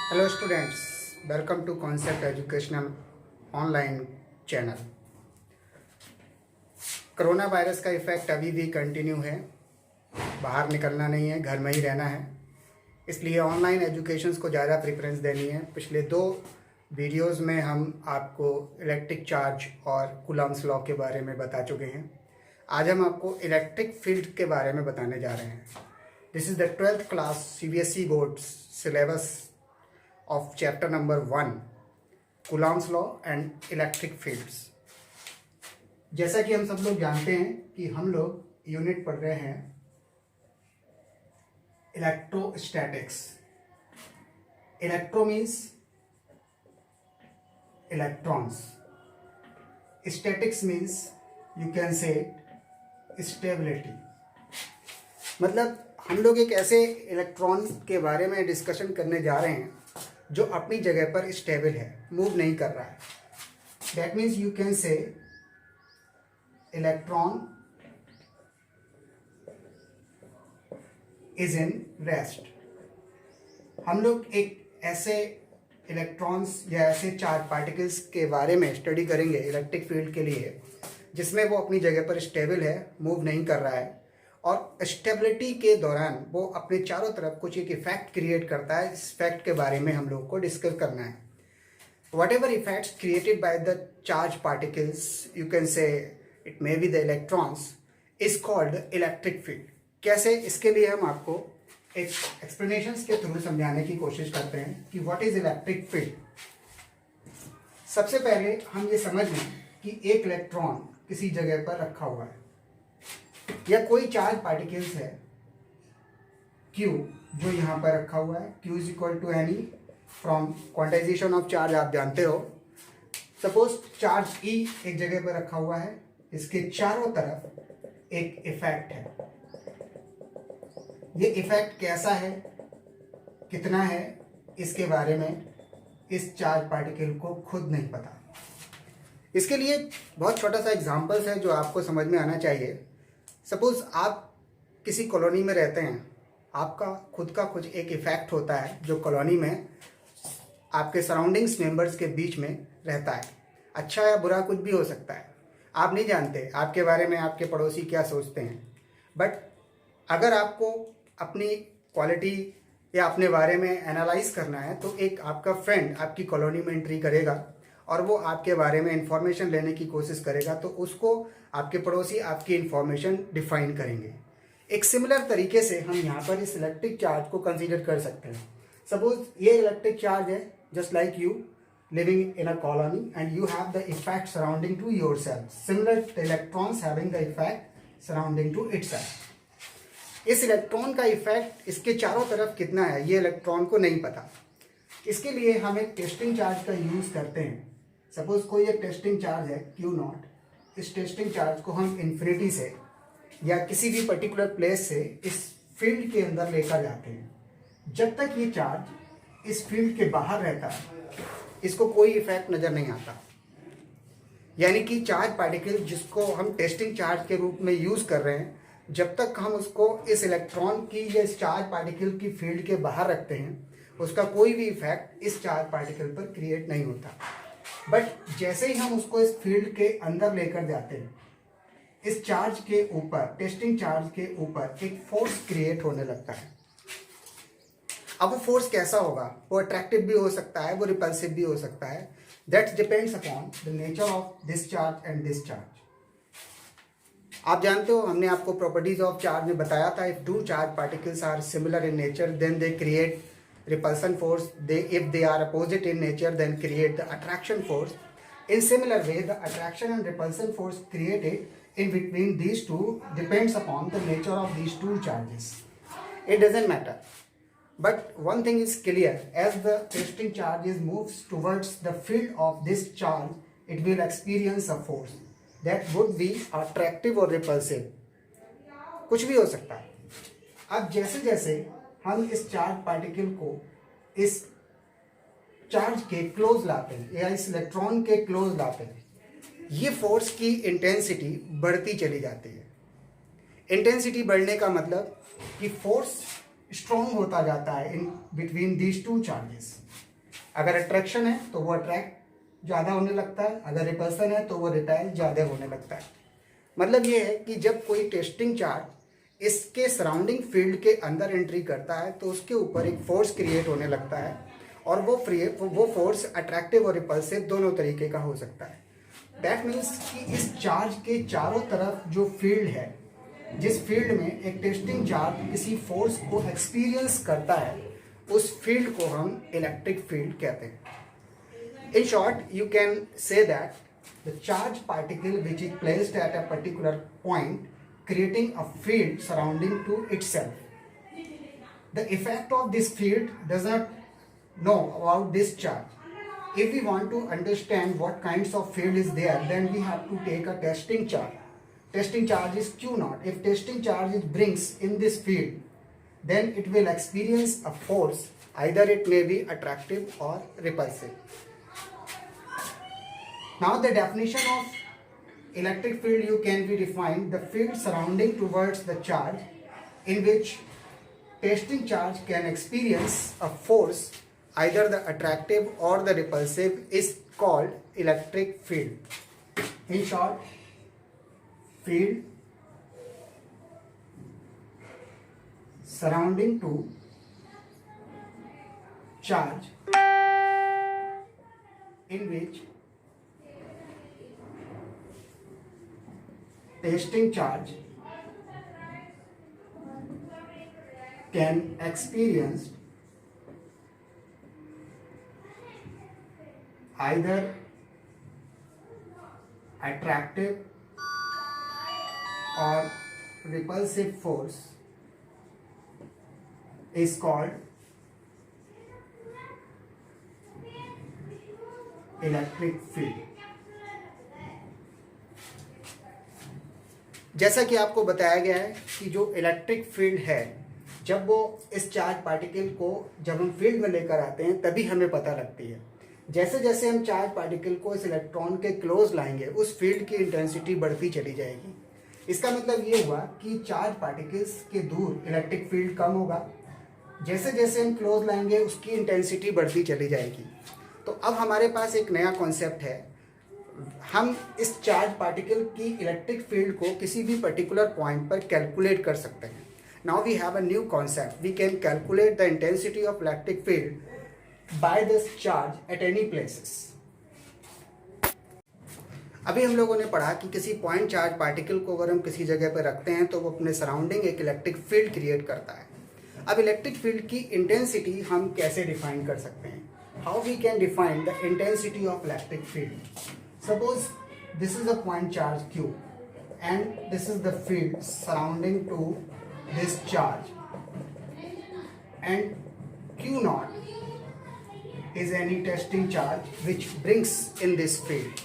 Hello students, welcome to Concept Educational online channel. Corona virus का effect अभी भी continue है, बाहर निकलना नहीं है, घर में ही रहना है, इसलिए ऑनलाइन एजुकेशंस को ज़्यादा प्रेफरेंस देनी है। पिछले 2 वीडियोस में हम आपको इलेक्ट्रिक चार्ज और कूलम्ब्स लॉ के बारे में बता चुके हैं। आज हम आपको इलेक्ट्रिक फील्ड के बारे में बताने जा रहे हैं। This is the 12th class CBSE board syllabus of chapter number 1 Coulomb's law and electric fields। जैसा कि हम सब लोग जानते हैं कि हम लोग यूनिट पढ़ रहे हैं electrostatics. Electro means electrons, statics means you can say stability. मतलब हम लोग एक ऐसे इलेक्ट्रॉन के बारे में डिस्कशन करने जा रहे हैं जो अपनी जगह पर स्टेबल है, मूव नहीं कर रहा है। That means you can say electron is in rest. हम लोग एक ऐसे इलेक्ट्रॉन्स या ऐसे चार्ज पार्टिकल्स के बारे में स्टडी करेंगे इलेक्ट्रिक फील्ड के लिए, जिसमें वो अपनी जगह पर स्टेबल है, मूव नहीं कर रहा है, और स्टेबिलिटी के दौरान वो अपने चारों तरफ कुछ एक इफेक्ट क्रिएट करता है। इस इफेक्ट के बारे में हम लोग को डिस्कस करना है। What ever effects created by the charge particles, you can say it may be the electrons, is called electric field. कैसे, इसके लिए हम आपको एक एक्सप्लेनेशंस के थ्रू समझाने की कोशिश करते हैं कि व्हाट इज इलेक्ट्रिक फील्ड। सबसे पहले हम ये समझ लें कि एक इलेक्ट्रॉन किसी जगह पर रखा हुआ है या कोई चार्ज पार्टिकल्स है Q जो यहाँ पर रखा हुआ है। Q is equal to any from quantization of charge आप जानते हो। सपोज चार्ज E एक जगह पर रखा हुआ है, इसके चारों तरफ एक इफेक्ट है। ये इफेक्ट कैसा है, कितना है, इसके बारे में इस चार्ज पार्टिकल को खुद नहीं पता। इसके लिए बहुत छोटा सा एग्जांपल्स है जो आपको समझ में आना चाहिए। सपोज आप किसी कॉलोनी में रहते हैं, आपका खुद का कुछ एक इफेक्ट होता है जो कॉलोनी में आपके सराउंडिंग्स मेंबर्स के बीच में रहता है। अच्छा या बुरा कुछ भी हो सकता है, आप नहीं जानते आपके बारे में आपके पड़ोसी क्या सोचते हैं। बट अगर आपको अपनी क्वालिटी या अपने बारे में एनालाइज करना है तो एक आपका फ्रेंड आपकी कॉलोनी में एंट्री करेगा और वो आपके बारे में इंफॉर्मेशन लेने की कोशिश करेगा, तो उसको आपके पड़ोसी आपकी इंफॉर्मेशन डिफाइन करेंगे। एक सिमिलर तरीके से हम यहाँ पर इस इलेक्ट्रिक चार्ज को कंसीडर कर सकते हैं। सपोज ये इलेक्ट्रिक चार्ज है, just like you living in a colony and you have the effect surrounding to yourself. Similar the electrons having the effect surrounding to itself. इस electron का effect इसके चारों तरफ कितना है ये इलेक्ट्रॉन को नहीं पता। इसके लिए हम एक टेस्टिंग चार्ज का यूज करते हैं। सपोज कोई एक टेस्टिंग चार्ज है Q0, इस टेस्टिंग चार्ज को हम इन्फिनिटी से या किसी भी पर्टिकुलर प्लेस से इस फील्ड के अंदर लेकर जाते हैं। जब तक ये चार्ज इस फील्ड के बाहर रहता है, इसको कोई इफेक्ट नज़र नहीं आता। यानी कि चार्ज पार्टिकल जिसको हम टेस्टिंग चार्ज के रूप में यूज़ कर रहे हैं, जब तक हम उसको इस इलेक्ट्रॉन की या इस चार्ज पार्टिकल की फील्ड के बाहर रखते हैं, उसका कोई भी इफेक्ट इस चार्ज पार्टिकल पर क्रिएट नहीं होता। बट जैसे ही हम उसको इस फील्ड के अंदर लेकर जाते हैं, इस चार्ज के ऊपर, टेस्टिंग चार्ज के ऊपर एक फोर्स क्रिएट होने लगता है। अब वो फोर्स कैसा होगा, वो अट्रैक्टिव भी हो सकता है, वो रिपल्सिव भी हो सकता है। That depends upon the nature of this charge and this charge. आप जानते हो, हमने आपको प्रॉपर्टीज ऑफ चार्ज में बताया था, if two charge particles are similar in nature then they create repulsion force. If they are opposite in nature, then create the attraction force. In similar way, the attraction and repulsion force created in between these two depends upon the nature of these two charges. It doesn't matter. But one thing is clear: as the testing charge moves towards the field of this charge, it will experience a force that would be attractive or repulsive. कुछ भी हो सकता है। अब जैसे जैसे हम इस चार्ज पार्टिकल को इस चार्ज के क्लोज लाते हैं या इस इलेक्ट्रॉन के क्लोज लाते हैं, ये फोर्स की इंटेंसिटी बढ़ती चली जाती है। इंटेंसिटी बढ़ने का मतलब कि फोर्स स्ट्रॉन्ग होता जाता है in between these two charges. अगर अट्रैक्शन है तो वो अट्रैक्ट ज़्यादा होने लगता है, अगर रिपल्सन है तो वो रिपेल ज़्यादा होने लगता है। मतलब ये है कि जब कोई टेस्टिंग चार्ज इसके सराउंडिंग फील्ड के अंदर एंट्री करता है तो उसके ऊपर एक फोर्स क्रिएट होने लगता है, और वो फोर्स अट्रैक्टिव और रिपल्सिव दोनों तरीके का हो सकता है। दैट मीन्स कि इस चार्ज के चारों तरफ जो फील्ड है, जिस फील्ड में एक टेस्टिंग चार्ज किसी फोर्स को एक्सपीरियंस करता है, उस फील्ड को हम इलेक्ट्रिक फील्ड कहते हैं। In short, you can say that the charged particle which is placed at a particular point creating a field surrounding to itself. The effect of this field does not know about this charge. If we want to understand what kinds of field is there, then we have to take a testing charge. Testing charge is Q naught. If testing charge brings in this field, then it will experience a force. Either it may be attractive or repulsive. Now the definition of electric field you can be defined the field surrounding towards the charge in which testing charge can experience a force, either the attractive or the repulsive, is called electric field. In short, field surrounding to charge in which testing charge can experience either attractive or repulsive force is called electric field. जैसा कि आपको बताया गया है कि जो electric field है, जब वो इस चार्ज पार्टिकल को जब हम फील्ड में लेकर आते हैं तभी हमें पता लगती है। जैसे जैसे हम चार्ज पार्टिकल को इस इलेक्ट्रॉन के क्लोज लाएंगे, उस फील्ड की इंटेंसिटी बढ़ती चली जाएगी। इसका मतलब ये हुआ कि चार्ज पार्टिकल्स के दूर इलेक्ट्रिक फील्ड कम होगा, जैसे जैसे हम क्लोज लाएंगे उसकी इंटेंसिटी बढ़ती चली जाएगी। तो अब हमारे पास एक नया कॉन्सेप्ट है, हम इस चार्ज पार्टिकल की इलेक्ट्रिक फील्ड को किसी भी पर्टिकुलर पॉइंट पर कैलकुलेट कर सकते हैं। Now we have a new concept, we can calculate the intensity of electric field by this charge at any places. अभी हम लोगों ने पढ़ा कि किसी पॉइंट चार्ज पार्टिकल को अगर हम किसी जगह पर रखते हैं तो वो अपने सराउंडिंग एक इलेक्ट्रिक फील्ड क्रिएट करता है। अब इलेक्ट्रिक फील्ड की इंटेंसिटी हम कैसे डिफाइन कर सकते हैं? How we can define the intensity of electric field? Suppose this is a point charge Q and this is the field surrounding to this charge, and Q naught is any testing charge which brings in this field.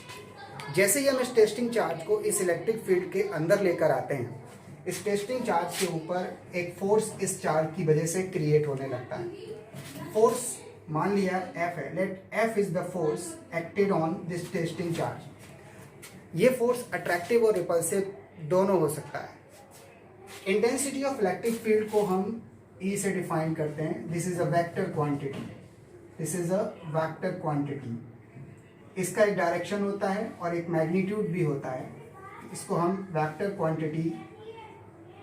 जैसे ही हम इस testing charge को इस electric field के अंदर लेकर आते हैं, इस टेस्टिंग चार्ज के ऊपर एक फोर्स इस चार्ज की वजह से क्रिएट होने लगता है। फोर्स मान लिया F है, let F is the force acted on this testing charge. ये फोर्स अट्रैक्टिव और रिपल्सिव दोनों हो सकता है। इंटेंसिटी ऑफ इलेक्ट्रिक फील्ड को हम E से डिफाइन करते हैं, this is a vector quantity, this is a vector quantity. इसका एक डायरेक्शन होता है और एक मैग्नीट्यूड भी होता है, इसको हम वेक्टर क्वांटिटी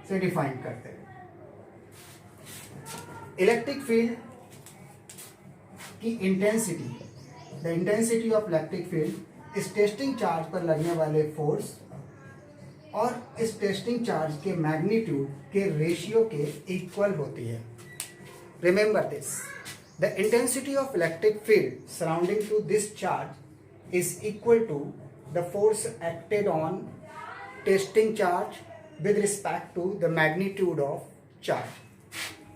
से डिफाइन करते हैं। इलेक्ट्रिक फील्ड की intensity, the intensity of electric field इस टेस्टिंग चार्ज पर लगने वाले फोर्स और इस टेस्टिंग चार्ज के मैग्नीट्यूड के रेशियो के इक्वल होती है। Remember this, the intensity of electric field surrounding to this charge is equal to the force acted on testing charge with respect to the magnitude of charge.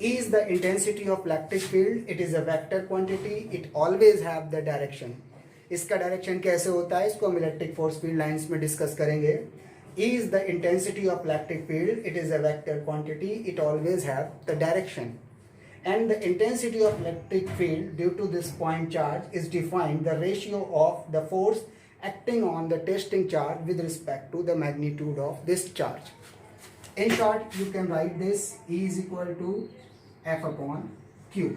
E is the intensity of electric field. It is a vector quantity. It always have the direction. इसका direction कैसे होता है इसको हम electric force field lines में discuss करेंगे। E is the intensity of electric field. It is a vector quantity. It always have the direction. And the intensity of electric field due to this point charge is defined the ratio of the force acting on the testing charge with respect to the magnitude of this charge. In short, you can write this: E is equal to F upon Q,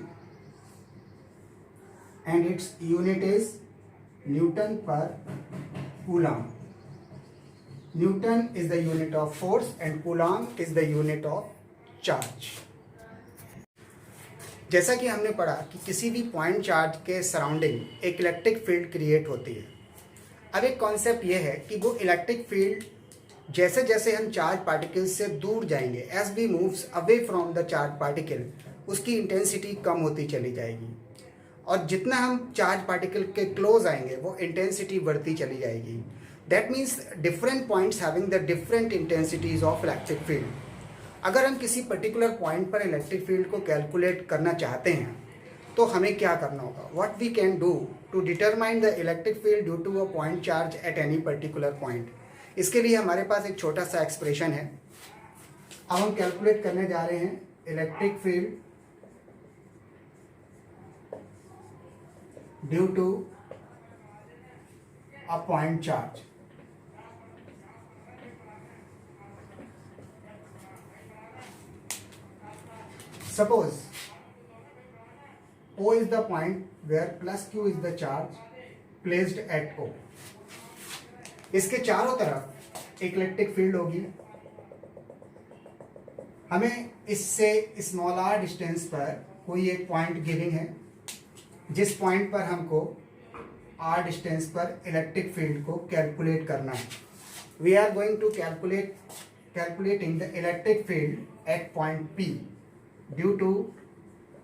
and its unit is Newton per Coulomb. Newton is the unit of force and Coulomb is the unit of charge. जैसा कि हमने पढ़ा कि किसी भी point charge के surrounding एक electric field create होती है। अब एक कॉन्सेप्ट ये है कि वो इलेक्ट्रिक फील्ड जैसे जैसे हम चार्ज पार्टिकल से दूर जाएंगे, as we moves away from the charge particle, उसकी इंटेंसिटी कम होती चली जाएगी, और जितना हम चार्ज पार्टिकल के क्लोज आएंगे वो इंटेंसिटी बढ़ती चली जाएगी। That means different points having the different intensities of electric field. अगर हम किसी पर्टिकुलर पॉइंट पर इलेक्ट्रिक फील्ड को कैलकुलेट करना चाहते हैं तो हमें क्या करना होगा? What we can do to determine the electric field due to a point charge at any particular point. इसके लिए हमारे पास एक छोटा सा एक्सप्रेशन है। अब हम कैलकुलेट करने जा रहे हैं electric field due to a point charge. Suppose O is the point where plus Q is the charge placed at O. इसके चारों तरफ एक इलेक्ट्रिक फील्ड होगी। हमें इससे स्मॉल r डिस्टेंस पर कोई एक पॉइंट गिविंग है, जिस पॉइंट पर हमको r डिस्टेंस पर इलेक्ट्रिक फील्ड को कैलकुलेट करना है। We are going to calculating the electric field at point P due to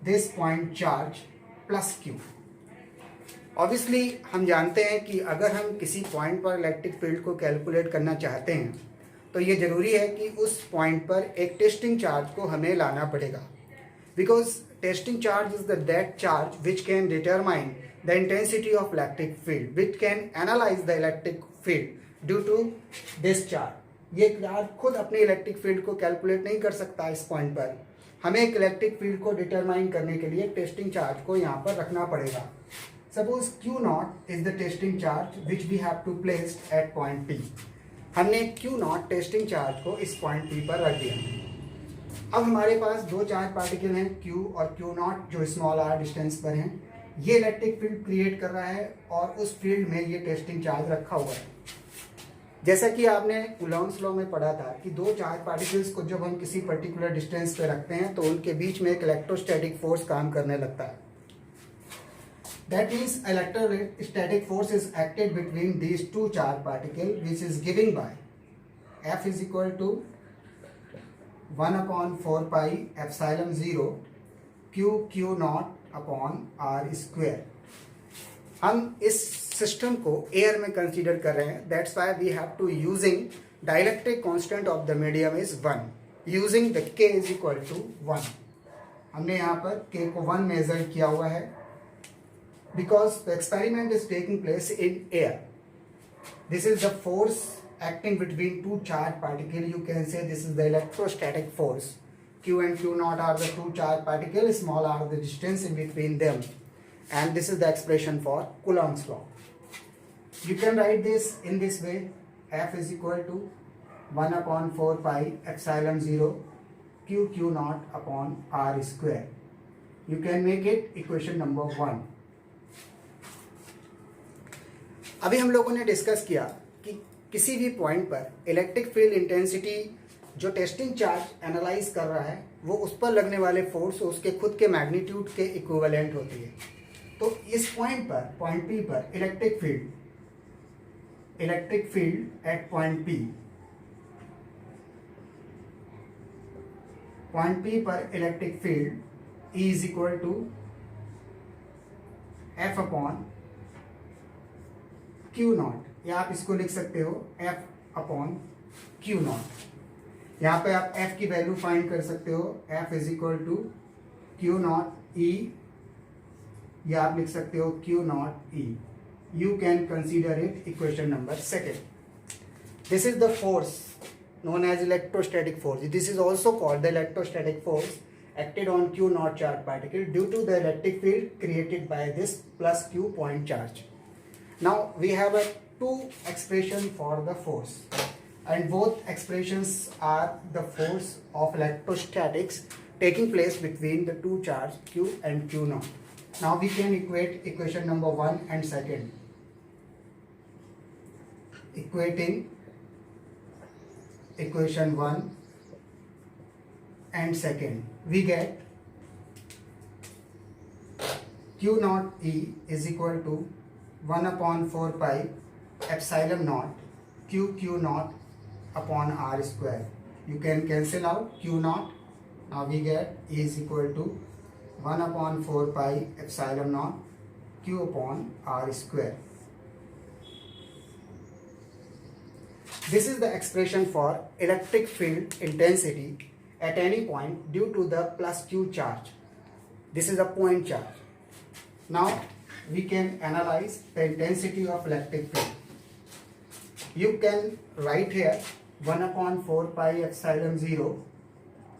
this point charge plus Q. Obviously हम जानते हैं कि अगर हम किसी पॉइंट पर इलेक्ट्रिक फील्ड को कैलकुलेट करना चाहते हैं तो ये ज़रूरी है कि उस पॉइंट पर एक टेस्टिंग चार्ज को हमें लाना पड़ेगा, because testing charge is the that charge which can determine the intensity of electric field, which can analyse the electric field due to this charge. ये चार्ज खुद अपने इलेक्ट्रिक फील्ड को कैलकुलेट नहीं कर सकता। इस पॉइंट पर हमें एक इलेक्ट्रिक फील्ड को डिटरमाइन करने के लिए टेस्टिंग चार्ज को यहाँ पर रखना पड़ेगा। Suppose Q0 is the testing charge which we have to place at point P। हमने Q0 टेस्टिंग चार्ज को इस पॉइंट P पर रख दिया। अब हमारे पास दो चार्ज पार्टिकल हैं, Q और Q0, जो स्मॉल r डिस्टेंस पर हैं। ये इलेक्ट्रिक फील्ड क्रिएट कर रहा है और उस फील्ड में ये टेस्टिंग चार्ज रखा हुआ है। जैसा कि आपने कूलॉम्स लॉ में पढ़ा था कि दो चार्ज पार्टिकल्स को जब हम किसी पर्टिकुलर डिस्टेंस पे रखते हैं तो उनके बीच में एक इलेक्ट्रोस्टैटिक फोर्स काम करने लगता है। That means electrostatic force is acted between these two charge particle which is giving by F is equal to 1/4 pi epsilon 0 Q0 upon r square. हम इस सिस्टम को एयर में कंसीडर कर रहे हैं। That's why we have to using dielectric constant of the medium is 1, using the K is equal to 1। हमने यहाँ पर K को 1 मेजर किया हुआ है because the experiment is taking place in air. This is the force acting between two charge particle. You can say this is the electrostatic force. Q and Q0 are the two charge particles, small r the distance in between them, and this is the expression for Coulomb's law. You can write this in this way: F is equal to 1/4 pi epsilon 0 Q0 upon r square. You can make it equation number 1. अभी हम लोगों ने discuss किया कि किसी भी point पर electric field intensity जो टेस्टिंग चार्ज एनालाइज कर रहा है वो उस पर लगने वाले फोर्स उसके खुद के मैग्नीट्यूड के इक्विवेलेंट होती है। तो इस पॉइंट पर, पॉइंट P पर electric field at point P पर electric field E is equal to F upon Q0, या आप इसको लिख सकते हो F अपॉन Q0। यहाँ पे आप F की वैल्यू फाइंड कर सकते हो। F is equal to Q0 E, या आप लिख सकते हो Q0 E। You can consider it equation number 2. This is the force known as electrostatic force. This is also called the electrostatic force acted on Q0 charge particle due to the electric field created by this plus Q point charge. Now we have a two expression for the force, and both expressions are the force of electrostatics taking place between the two charge Q and Q naught. Now we can equate equation number 1 and second. Equating equation 1 and second, we get Q naught E is equal to 1 upon 4 pi epsilon naught Q naught upon R square. You can cancel out Q naught. Now we get E is equal to 1 upon 4 pi epsilon naught Q upon R square. This is the expression for electric field intensity at any point due to the plus Q charge. This is a point charge. Now we can analyze the intensity of electric field. You can write here 1 upon 4 pi epsilon 0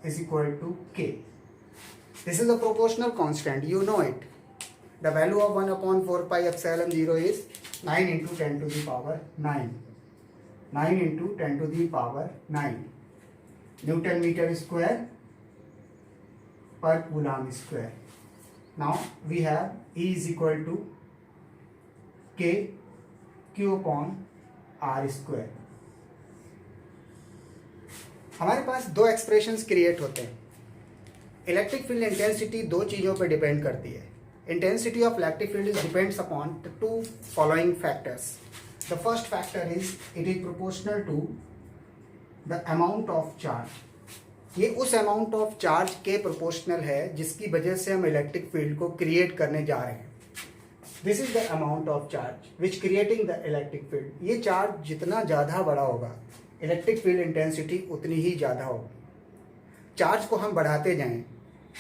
is equal to K. This is a proportional constant, you know it. The value of 1 upon 4 pi epsilon 0 is 9 into 10 to the power 9. 9 into 10 to the power 9. Newton meter square per coulomb square. Now we have E is equal to K Q upon R square. हमारे पास दो expressions create होते हैं. Electric field intensity दो चीज़ों पर depend करती है. Intensity of electric field is depends upon the two following factors. The first factor is it is proportional to the amount of charge. ये उस अमाउंट ऑफ चार्ज के प्रोपोर्शनल है जिसकी वजह से हम इलेक्ट्रिक फील्ड को क्रिएट करने जा रहे हैं. This is the amount of charge which creating the electric field. ये चार्ज जितना ज़्यादा बड़ा होगा इलेक्ट्रिक फील्ड इंटेंसिटी उतनी ही ज़्यादा होगी. चार्ज को हम बढ़ाते जाएं,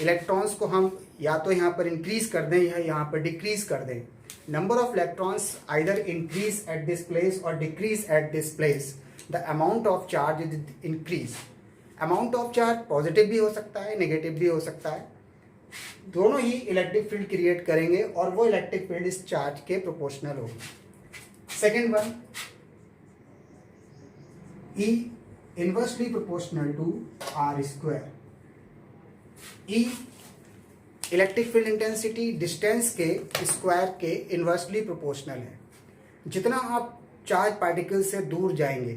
इलेक्ट्रॉन्स को हम या तो यहाँ पर इंक्रीज कर दें या यहाँ पर डिक्रीज कर दें. Number of electrons either increase at this place और decrease at this place. The amount of charge is increase. Amount of charge positive भी हो सकता है, नेगेटिव भी हो सकता है. दोनों ही इलेक्ट्रिक फील्ड क्रिएट करेंगे और वो इलेक्ट्रिक फील्ड इस चार्ज के प्रोपोर्शनल होगी. Second one, E inversely proportional to R square. E electric field intensity distance के स्क्वायर के इन्वर्सली प्रोपोर्शनल है. जितना आप चार्ज पार्टिकल से दूर जाएंगे,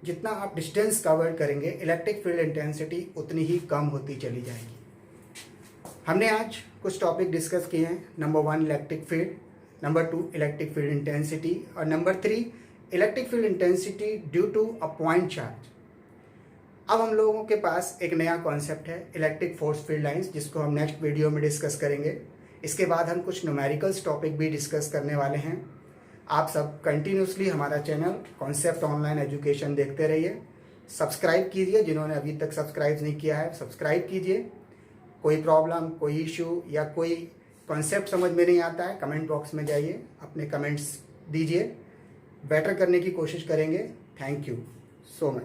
जितना आप डिस्टेंस कवर करेंगे, इलेक्ट्रिक फील्ड इंटेंसिटी उतनी ही कम होती चली जाएगी. हमने आज कुछ टॉपिक डिस्कस किए हैं. Number 1 electric field, number 2 electric field intensity और number 3 electric field intensity due to a point charge. अब हम लोगों के पास एक नया कॉन्सेप्ट है इलेक्ट्रिक फोर्स फील्ड लाइंस, जिसको हम नेक्स्ट वीडियो में डिस्कस करेंगे. इसके बाद हम कुछ न्यूमेरिकल्स टॉपिक भी डिस्कस करने वाले हैं. आप सब कंटिन्यूसली हमारा चैनल कॉन्सेप्ट ऑनलाइन एजुकेशन देखते रहिए. सब्सक्राइब कीजिए, जिन्होंने अभी तक सब्सक्राइब नहीं किया है सब्सक्राइब कीजिए. कोई प्रॉब्लम, कोई इशू या कोई कॉन्सेप्ट समझ में नहीं आता है, कमेंट बॉक्स में जाइए, अपने कमेंट्स दीजिए. बेटर करने की कोशिश करेंगे. Thank you so much.